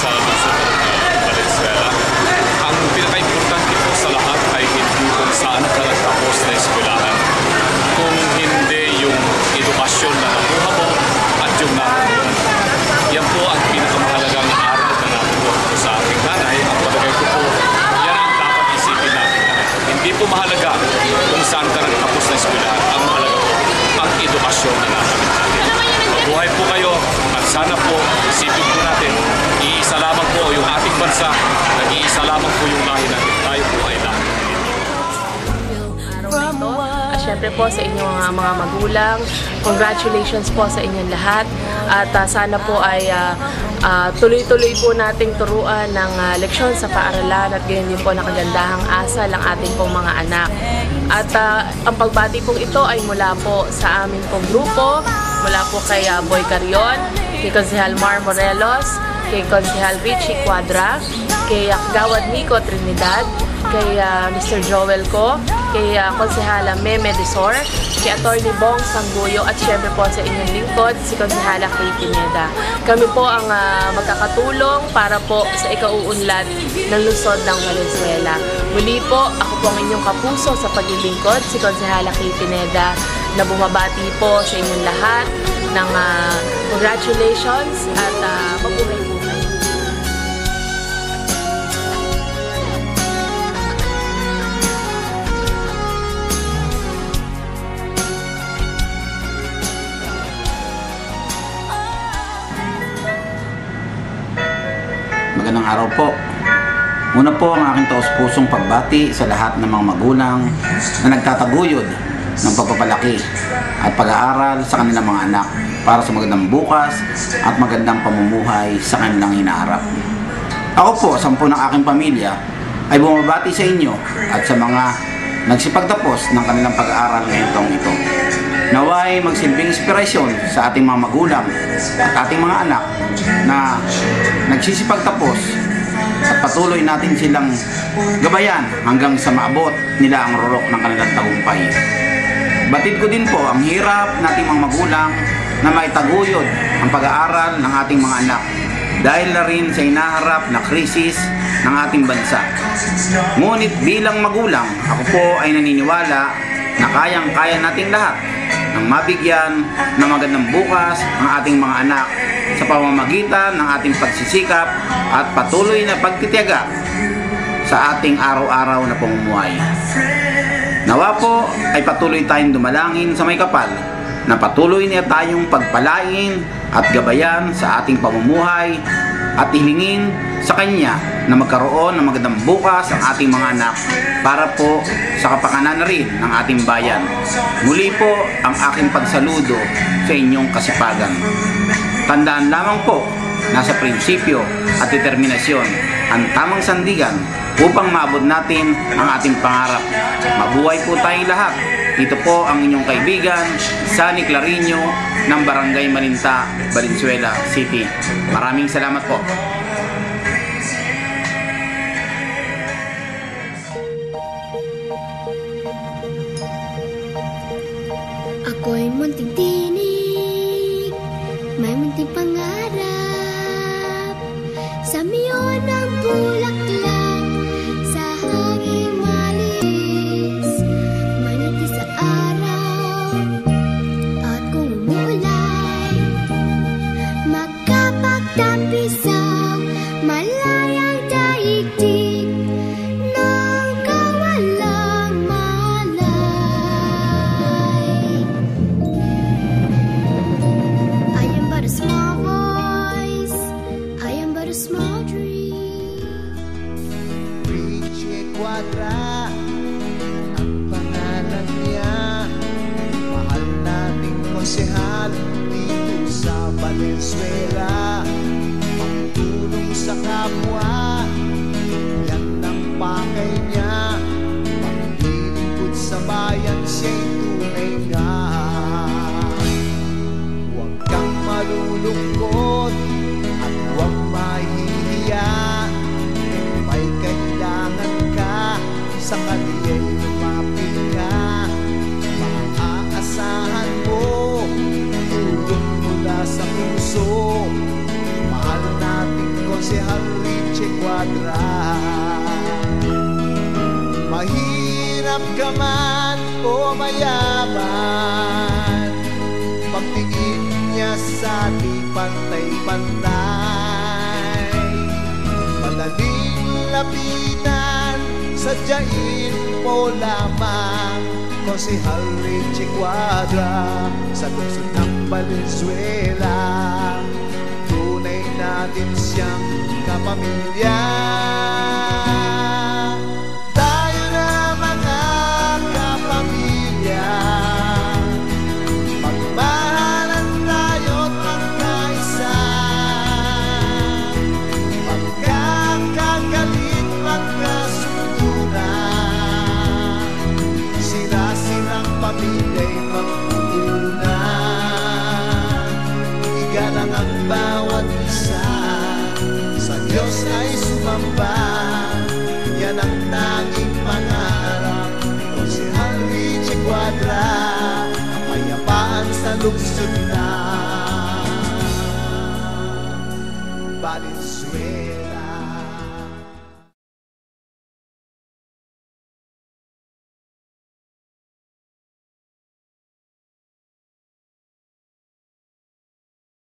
sa lungsod ng Valenzuela. Ang pinaka-importante po sa lahat ay hindi kung saan ka nagtapos na eskwelahan, kung hindi yung edukasyon na nakuha mo at yung nakuha. Yan po ang pinakamahalagang aral na nakuha ko sa aking nanay at palagay ko po yan ang dapat isipin natin. Hindi po mahalaga kung saan ka nagtapos na eskwelahan. Ang mahalaga po ang edukasyon na nakamit natin. Mabuhay po kayo at sana po isipin po natin, iisa lamang po yung ating bansa, nag-iisa lamang po yung lahi natin. Tayo po ay lahat. At syempre po sa inyong mga magulang, congratulations po sa inyong lahat. At sana po ay tuloy-tuloy po nating turuan ng leksyon sa paaralan at gayon din po nakagandahang asal ang ating pong mga anak. At ang pagbati pong ito ay mula po sa amin pong grupo, mula po kay Boy Carion, kay Konsehal Mar Morelos, kay Konsehal Richie Cuadra, kay Gawad Nico Trinidad, kay Mr. Joel ko, kay Konsehala Meme Desor, kay Atty. Bong Sangguyo, at syempre po sa inyong lingkod, si Konsehala Kay Pineda. Kami po ang magkakatulong para po sa ikauunlad ng lungsod ng Valenzuela. Muli po, ako po ang inyong kapuso sa paglilingkod, si Konsehala Kay Pineda, na bumabati po sa inyong lahat ng congratulations at mabuhay po kayo. Magandang araw po. Una po ang aking taos-pusong pagbati sa lahat ng mga magulang na nagtataguyod ng pagpapalaki at pag-aaral sa kanilang mga anak para sa magandang bukas at magandang pamumuhay sa kanilang hinaharap. Ako po, 10 ng aking pamilya, ay bumabati sa inyo at sa mga nagsipagtapos ng kanilang pag-aaral ngayong taong ito. Naway magsilbing inspirasyon sa ating mga magulang at ating mga anak na nagsisipagtapos at patuloy natin silang gabayan hanggang sa maabot nila ang rurok ng kanilang tagumpay. Batid ko din po ang hirap nating mga magulang na maitaguyod ang pag-aaral ng ating mga anak dahil na rin sa inaharap na krisis ng ating bansa. Ngunit bilang magulang, ako po ay naniniwala na kayang-kaya nating lahat ng mabigyan ng magandang bukas ang ating mga anak sa pamamagitan ng ating pagsisikap at patuloy na pagtitiyaga sa ating araw-araw na pamumuhay. Nawa po ay patuloy tayong dumalangin sa may kapal na patuloy niya tayong pagpalain at gabayan sa ating pamumuhay at hilingin sa Kanya na magkaroon ng magandang bukas ang ating mga anak para po sa kapakanan na rin ng ating bayan. Muli po ang aking pagsaludo sa inyong kasipagan. Tandaan lamang po, nasa prinsipyo at determinasyon ang tamang sandigan upang maabot natin ang ating pangarap. Mabuhay po tayong lahat. Ito po ang inyong kaibigan, Sunny Clarino ng Barangay Malinta, Valenzuela City. Maraming salamat po. Ako'y munting tinig, may munting pangarap, sa miyon ng bulaklak, sa hanging malis, maniti sa araw, at kung umulan, magkapagtampisaw, malayang daigdig, ng kawalang malay. I am but a small voice, I am but a small dream. Richie Cuadra ang pangalan niya, mahal nating konsehal dito sa Valenzuela. Pagtulong sa kapwa, yan ang pakay niya. Paglilingkod sa bayan, siya'y tunay nga. Huwag kang malulungkot at huwag mahihiya. Kung may kailangan ka, sa kaniya'y lumapit ka. Maaasahan mo tulong mula sa puso. Mahal nating Konsehal Richie Cuadra. Mahirap ka man o mayaman, pagtingin niya sa ating pantay-pantay. Madaling lapitan, sadyain mo lamang Konsehal Richie Cuadra sa lungsod ng Valenzuela. Tunay natin siyang kapamilya.